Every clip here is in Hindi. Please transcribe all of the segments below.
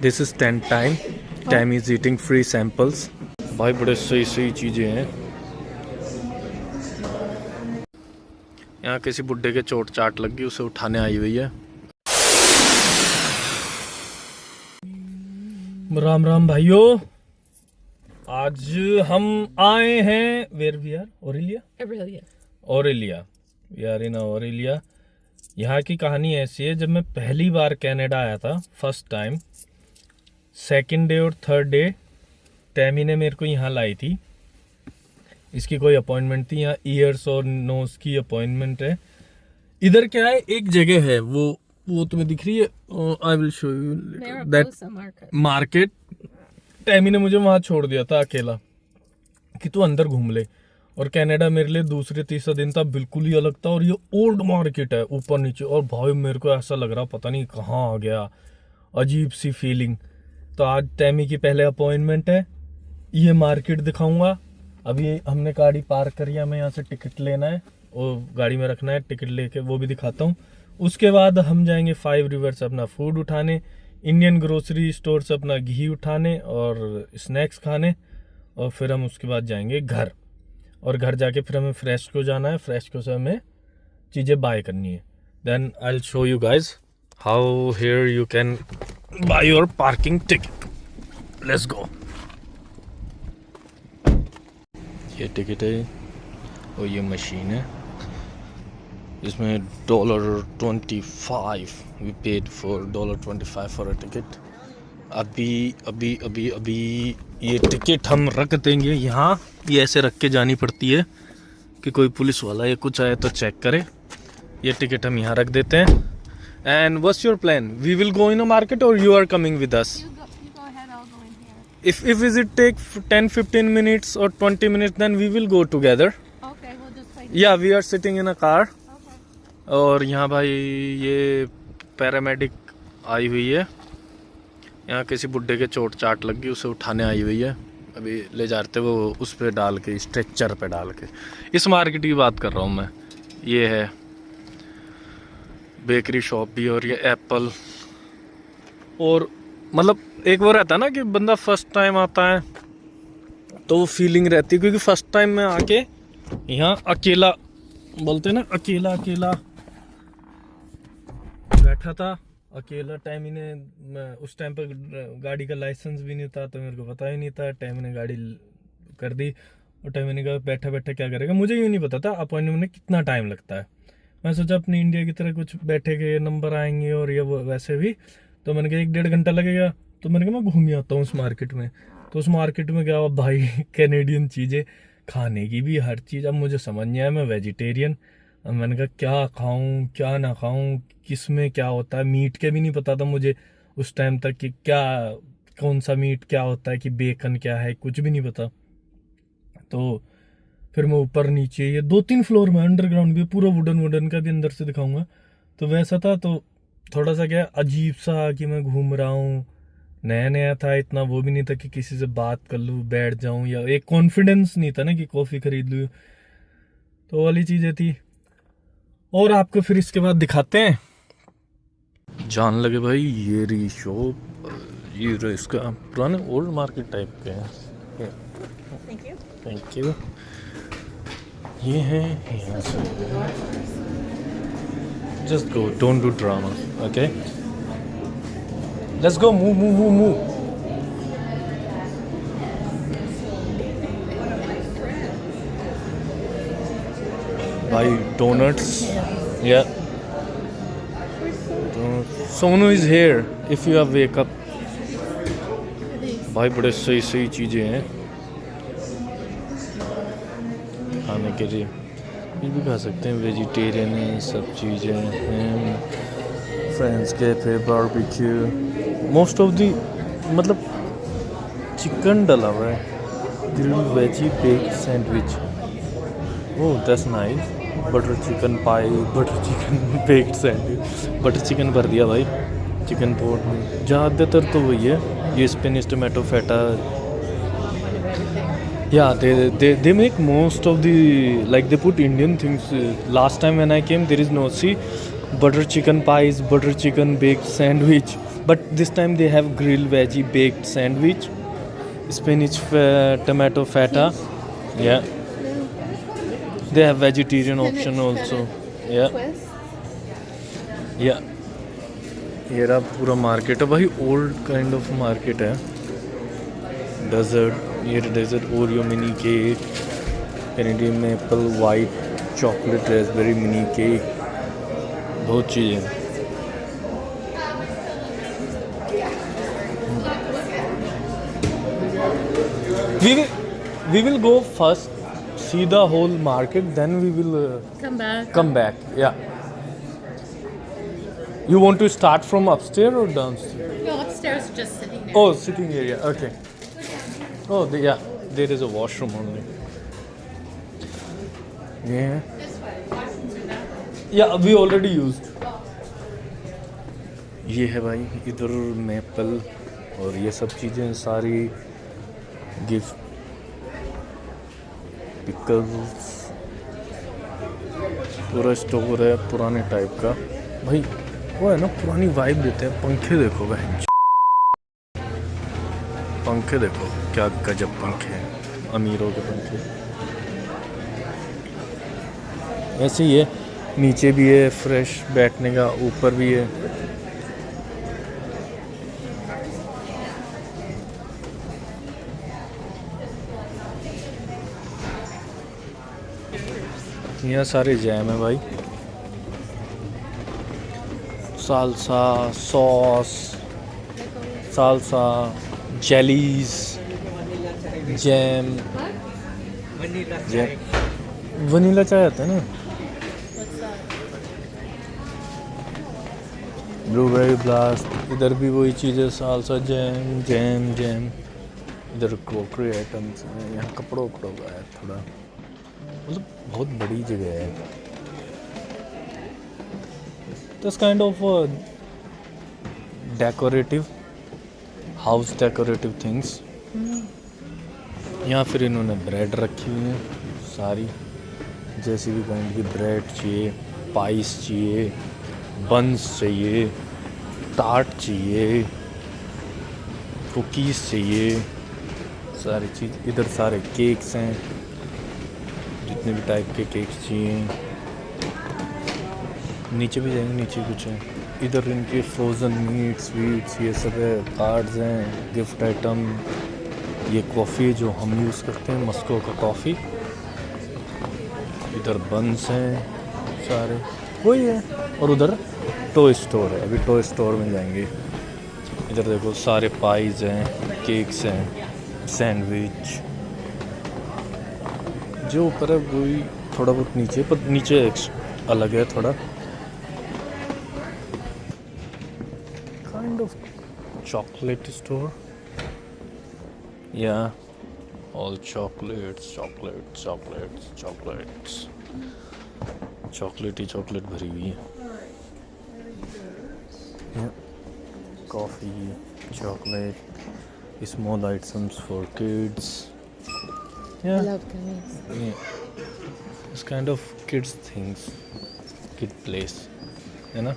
This is 10 time. Time is eating free samples. भाई बड़े सही सही चीज़ें हैं. यहाँ किसी बुड्ढे के चोट चाट लग गई, उसे उठाने आई हुई है. राम राम भाइयों. आज हम आए हैं where we are Aurelia. We are in Aurelia. यहाँ की कहानी ऐसी है, जब मैं पहली बार कनाडा आया था, फर्स्ट टाइम, सेकंड डे और थर्ड डे टैमी ने मेरे को यहाँ लाई थी. इसकी कोई अपॉइंटमेंट थी. यहाँ ईयर्स और नोज की अपॉइंटमेंट है. इधर क्या है, एक जगह है, वो तुम्हें दिख रही है. आई will show you that market. Tammy ने मुझे वहाँ छोड़ दिया था अकेला कि तू अंदर घूम ले. और कनाडा मेरे लिए दूसरे तीसरा दिन था, बिल्कुल ही अलग था. और ये ओल्ड मार्केट है, ऊपर नीचे. और भाई मेरे को ऐसा लग रहा पता नहीं कहाँ आ गया, अजीब सी फीलिंग. तो आज टैमी की पहले अपॉइंटमेंट है. ये मार्केट दिखाऊंगा. अभी हमने गाड़ी पार्क करी है, हमें यहाँ से टिकट लेना है और गाड़ी में रखना है. टिकट लेके वो भी दिखाता हूँ. उसके बाद हम जाएंगे 5 रिवर्स अपना फूड उठाने, इंडियन ग्रोसरी स्टोर से अपना घी उठाने और स्नैक्स खाने. और फिर हम उसके बाद जाएंगे घर. और घर जाके फिर हमें फ्रेश को जाना है. फ्रेश को से हमें चीज़ें बाय करनी है. Then I will show you guys how here you can buy your parking ticket. Let's go. ये टिकट है और ये मशीन है. इसमें $25 we paid for $25 for a ticket. अभी ये टिकट हम रख देंगे यहाँ. ये ऐसे रख के जानी पड़ती है कि कोई पुलिस वाला या कुछ आए तो चेक करे. ये टिकट हम यहाँ रख देते हैं. And what's your plan? We will go in a market और you are coming with us? If it take 10-15 minutes or 20 minutes, then we will go together. Okay, we'll just play. Yeah, we are sitting in a car. Okay. और यहाँ भाई ये पैरामेडिक आई हुई है. यहाँ किसी बुड्ढे के चोट चाट लग गई, उसे उठाने आई हुई है. अभी ले जाते वो उस पे डाल के, स्ट्रेचर पे डाल के. इस मार्केट की बात कर रहा हूँ मैं. ये है बेकरी शॉप भी. और ये एप्पल. और मतलब एक वो रहता है ना कि बंदा फर्स्ट टाइम आता है तो वो फीलिंग रहती है. क्योंकि फर्स्ट टाइम मैं आके यहाँ अकेला, बोलते हैं ना, अकेला बैठा था. अकेला. टैमी ने, उस टाइम पर गाड़ी का लाइसेंस भी नहीं था तो मेरे को पता ही नहीं था. टैमी ने गाड़ी कर दी और टैमी ने कहा बैठा बैठा क्या करेगा. मुझे यूँ नहीं पता था अपॉइंटमेंट में कितना टाइम लगता है. मैं सोचा अपनी इंडिया की तरह कुछ बैठे के नंबर आएंगे और ये वो वैसे भी. तो मैंने कहा 1-1.5 घंटा लगेगा. तो मैंने कहा मैं घूम ही आता हूँ उस मार्केट में. तो उस मार्केट में क्या हुआ भाई, कैनेडियन चीज़ें खाने की भी हर चीज़. अब मुझे समझ नहीं आया, मैं वेजिटेरियन. अब मैंने कहा क्या खाऊं क्या ना खाऊं, किस में क्या होता है. मीट के भी नहीं पता था मुझे उस टाइम तक कि क्या, कौन सा मीट क्या होता है, कि बेकन क्या है, कुछ भी नहीं पता. तो फिर मैं ऊपर नीचे, ये 2-3 फ्लोर में अंडरग्राउंड भी, पूरा वुडन का भी अंदर से दिखाऊंगा. तो वैसा था. तो थोड़ा सा क्या अजीब सा कि मैं घूम रहा हूँ, नया था. इतना वो भी नहीं था कि किसी से बात कर लूँ, बैठ जाऊँ, या एक कॉन्फिडेंस नहीं था ना कि कॉफ़ी खरीद लूँ. तो वो वाली चीज़ें थी. और आपको फिर इसके बाद दिखाते हैं. जान लगे भाई ये रही शॉप. ये रही, इसका पुराने ओल्ड मार्केट टाइप के हैं. Thank you. ये है यहाँ से. Just go, don't do drama, okay? Let's go, move. Buy donuts. Yeah. Sonu is here. If you have wake up. भाई बड़े सही चीज़ें हैं खाने के लिए. ये भी खा सकते हैं. वेजिटेरियन है, सब चीज़ें हैं. Friends cafe, barbecue, most of the, मतलब चिकन डला हुआ है. Grilled veggie baked sandwich. Oh that's nice. Butter chicken pi, butter chicken baked sandwich. Butter chicken भर दिया भाई चिकन पोर्ट में. ज़्यादातर तो वही है. ये spinach tomato feta. Yeah, they make most of the, like they put Indian things. Last time when I came, there is no, see, butter chicken pies, butter chicken baked sandwich, but this time they have grilled veggie baked sandwich, spinach tomato feta. Yeah, they have vegetarian option also. Yeah, yeah. ये रहा पूरा मार्केट है भाई, ओल्ड काइंड ऑफ मार्केट है. डेजर्ट, ये dessert Oreo mini cake, Canadian maple white chocolate raspberry mini cake, बहुत चीज़ें. we will go first, see the whole market, then we will come back. Yeah. You want to start from upstairs or downstairs? No, upstairs, just sitting there. Oh, sitting area. Okay. Oh, yeah. There is a washroom only. Yeah. This way. Washrooms are that. Yeah, we already used. ये है भाई इधर मेपल और ये सब चीज़ें सारी, गिफ्ट पिकल्स, पूरा स्टोर है पुराने टाइप का भाई. वो है ना, पुरानी वाइब देते हैं. पंखे देखो भाई, पंखे देखो क्या गजब पंखे हैं, अमीरों के पंखे. ऐसे ही है, नीचे भी है फ्रेश बैठने का, ऊपर भी है. यहाँ सारे जैम है भाई, salsa sauce, salsa jellies, jam. Vanilla चाय आता है ना, ब्लूबेरी ब्लास्ट. इधर भी वही चीज़ें, सालसा जैम जैम जैम. इधर क्रॉकरी आइटम्स हैं, यहाँ कपड़ों का है थोड़ा, मतलब बहुत बड़ी जगह है. This kind of decorative house, decorative things. यहाँ फिर इन्होंने ब्रेड रखी हुई है सारी, जैसी भी काइंड की ब्रेड चाहिए, पाइस चाहिए, बन्स चाहिए, टार्ट चाहिए, कुकीज़ चाहिए, सारी चीज़. इधर सारे केक्स हैं, जितने भी टाइप के केक्स चाहिए. नीचे भी जाएंगे, नीचे कुछ है. इधर इनके फ्रोज़न मीट स्वीट्स ये सब है, कार्ड्स हैं, गिफ्ट आइटम. ये कॉफ़ी जो हम यूज़ करते हैं, मस्को का कॉफ़ी. इधर बन्स हैं सारे, वही है. और उधर टॉय स्टोर है, अभी टॉय स्टोर में जाएंगे. इधर देखो सारे पाइज़ हैं, केक्स हैं, सैंडविच. जो ऊपर है वही थोड़ा बहुत नीचे, पर नीचे अलग है थोड़ा. Kind of chocolate store. Yeah all chocolates chocolates chocolates chocolates, chocolate ही चॉकलेट भरी हुई है. Coffee, chocolate, small items for kids. I love gummies. Yeah. It's kind of kids things, kid place, है ना.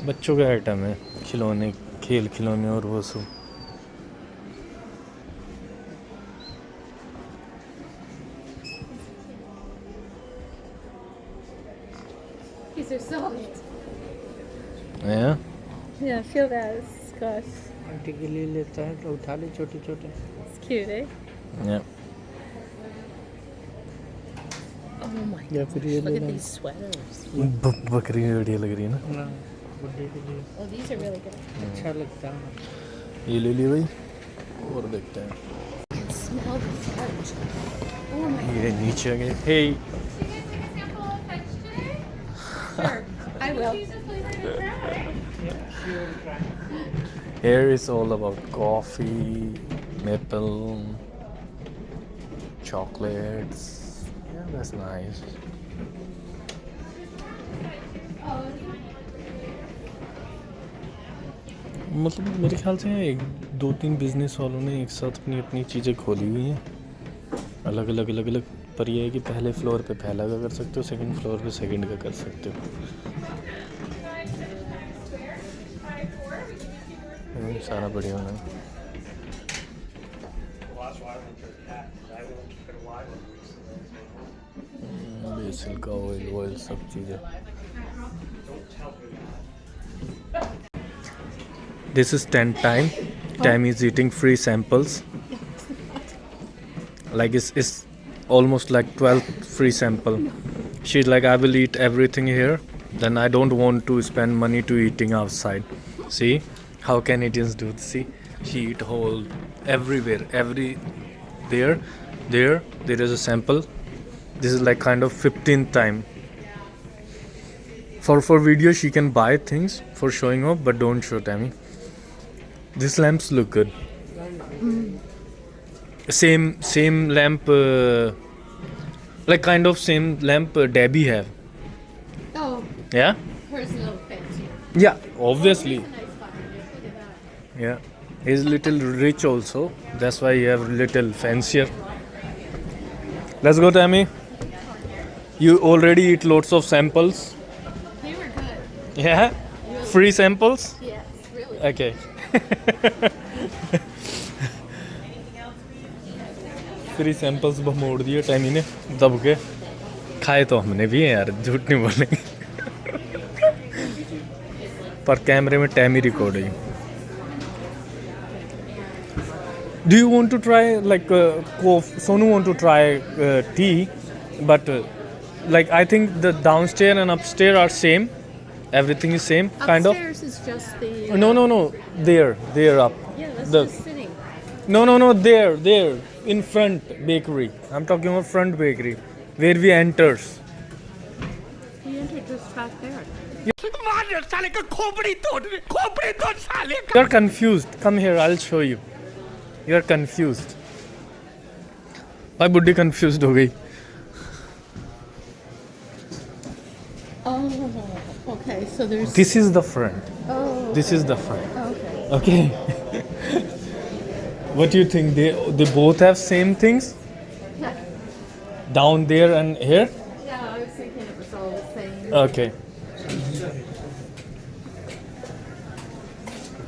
बच्चों का आइटम है, खिलौने, खेल खिलौने और वो सब. These are soft. Yeah. Yeah, feel that. Gosh, aunty के लिए लेता है तो उठा ले छोटे छोटे. it's cute, eh? Yeah. Oh my या gosh, फिर ये look ले at लो. these sweaters. बकरी बढ़िया लग रही है ना. ना, बुड्ढे के लिए Oh, these are really good. अच्छा लगता है. ये ले लिए भाई, और देखते हैं. I can smell the fudge. Oh my. ये नीचे आ गए. Hey. Sure, I will. Here is all about coffee, maple, chocolates. Yeah, that's nice. मतलब मेरे ख्याल से एक दो तीन बिजनेस वालों ने एक साथ अपनी अपनी चीज़ें खोली हुई हैं, अलग अलग अलग अलग. पर यह है कि पहले फ्लोर पे पहला का कर सकते हो, सेकंड फ्लोर पे सेकंड का कर सकते हो. सारा बढ़िया होना। बेसिल का ऑयल सब चीज़ें। This is 10th time. Tammy is eating free samples. Like it's almost like 12th free sample. She's like, I will eat everything here. Then I don't want to spend money to eating outside. See how Canadians do. See, she eat whole everywhere. There is a sample. This is like kind of 15th time. For video she can buy things for showing off, but don't show Tammy. These lamps look good. Same lamp, like kind of same lamp Debbie have. Oh, Yeah. hers is a little fancier. Yeah. Obviously. It's a nice find. Look at that. Yeah. He's little rich also. That's why he have little fancier. Let's go, Tammy. You already eat lots of samples. They were good. Yeah. Free samples. Yes, really. Okay. Free samples मोड़ दिए टैमी ने दब के। खाए तो हमने भी हैं यार, झूठ नहीं बोलेंगे। पर कैमरे में टैमी रिकॉर्ड है। Do you want to try like Sonu want to try tea, but like I think the downstairs and upstairs are same. Everything is same kind of. Upstairs is just the. No. There up. Yeah, that's The- just sitting. No. There in front bakery. I'm talking about front bakery where we enters. We entered just back there. You're confused. Come here, I'll show you. You're confused. भाई बुड्ढी confused हो गई। Oh, okay. So there's. This is the front. Oh. This is the front. Okay. Okay. What do you think? They both have same things? Down there and here? Yeah, I was thinking it was all the same. Okay.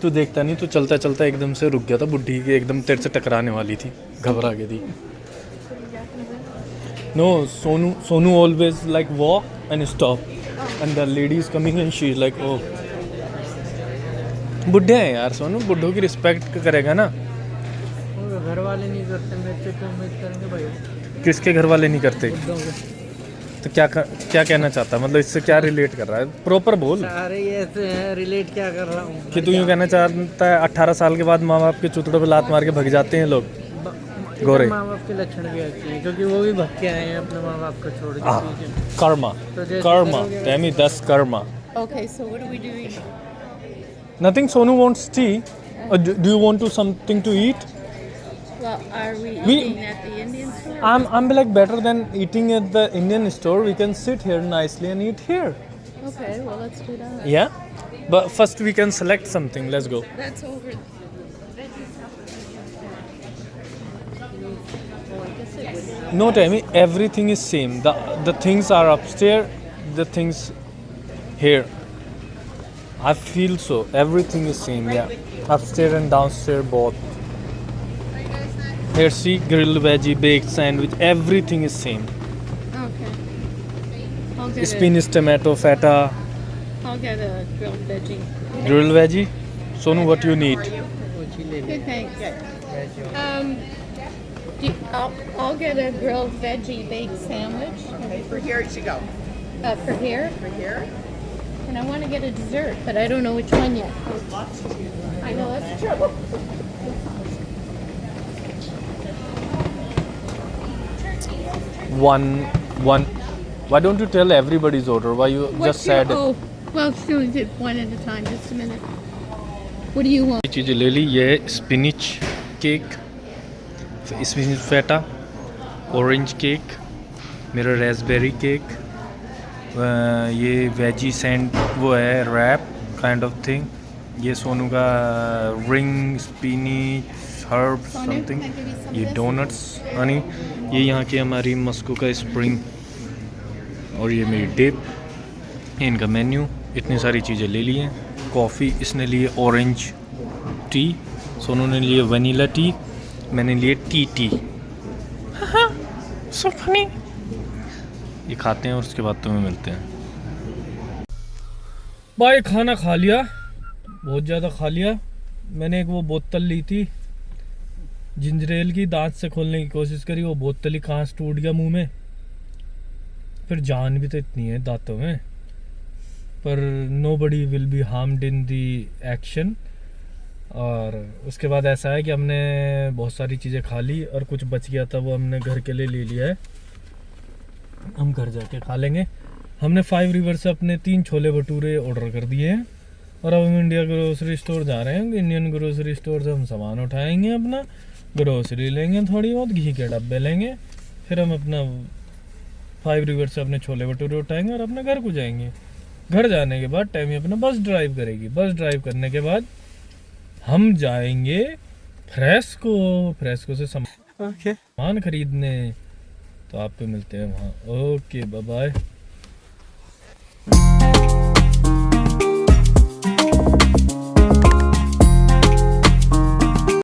तू देखता नहीं, तू चलता चलता एकदम से रुक गया था। बुड्ढी की एकदम तेरे से टकराने वाली थी, घबरा गई थी। No, Sonu always like walk and stop, and the lady is coming and she is like, oh. बुड्ढे हैं यार सोनू, बुड्ढों की रिस्पेक्ट करेगा ना। वो घर वाले नहीं करते, मेरे से क्यों उम्मीद करेंगे भाई? किसके घर वाले नहीं करते? तो क्या कहना चाहता है? मतलब इससे क्या रिलेट कर रहा है? प्रॉपर बोल। सारे ये ऐसे हैं, रिलेट क्या कर रहा हूँ कि तू यूँ कहना चाहता है 18 साल के बाद माँ बाप के चुतड़ों पे लात मार के भग जाते हैं लोग? गोरे। माँ बाप के लक्षण भी अच्छे हैं, क्योंकि वो भी भग के आए हैं अपने माँ बाप को छोड़ के। Karma, Karma, Tammy, that's karma. Okay, so what are we doing? Nothing. Sonu wants tea. Do you want something to eat? Well, are we We- eating at the Indian store? I'm like better than eating at the Indian store. We can sit here nicely and eat here. Okay, well, let's do that. Yeah, but first we can select something. Let's go. That's over. No, Tammy, everything is same. The things are upstairs, the things here. I feel so. Everything is same. Yeah, upstairs and downstairs both. Here, see, grilled veggie, baked sandwich. Everything is same. Okay. I'll get Spinach, tomato, feta, I'll get a grilled veggie. grilled veggie. Sonu, what you need? वो चीज़ ले Good, thanks. ले। I'll get a grilled veggie baked sandwich. For here it should go. For here. For here. And I want to get a dessert, but I don't know which one yet. I know that's true. One. Why don't you tell everybody's order? Why you just said? Oh, well, she only did one at a time. Just a minute. What do you want? ये चीज़ें ले ली। ये स्पिनिच केक, स्पिनिच फेटा, ऑरेंज केक, मेरा रेसबेरी केक, ये वेजी सैंड वो है रैप काइंड ऑफ थिंग, ये सोनू का ring spinach herb Sonu, something, can I give you some of ये this? डोनट्स हनी, ये यहाँ की हमारी मस्को का स्प्रिंग, और ये मेरी डिप, इनका मेन्यू। इतनी सारी चीज़ें ले ली हैं। कॉफ़ी इसने ली है ऑरेंज टी, सोनू ने लिए वनीला टी, मैंने लिए टी। So funny. ये खाते हैं और उसके बाद तुम्हें मिलते हैं। भाई खाना खा लिया, बहुत ज़्यादा खा लिया। मैंने एक वो बोतल ली थी जिंजर एल की, दांत से खोलने की कोशिश करी, वो बोतल ही कांच टूट गया मुंह में। फिर जान भी तो इतनी है दांतों में, पर nobody will be harmed in the action। और उसके बाद ऐसा है कि हमने बहुत सारी चीज़ें खा ली और कुछ बच गया था वो हमने घर के लिए ले लिया है, हम घर जाके खा लेंगे। हमने 5 रिवर से अपने 3 छोले भटूरे ऑर्डर कर दिए हैं और अब हम इंडिया ग्रोसरी स्टोर जा रहे हैं। इंडियन ग्रोसरी स्टोर से हम सामान उठाएंगे, अपना ग्रोसरी लेंगे, थोड़ी बहुत घी के डब्बे लेंगे, फिर हम अपना 5 रिवर से अपने छोले भटूरे उठाएंगे और अपने घर को जाएंगे। घर जाने के बाद टाइम अपना बस ड्राइव करेगी, बस ड्राइव करने के बाद हम जाएंगे फ्रेस्को से सामान खरीदने। तो आपको मिलते हैं वहाँ। Okay bye bye.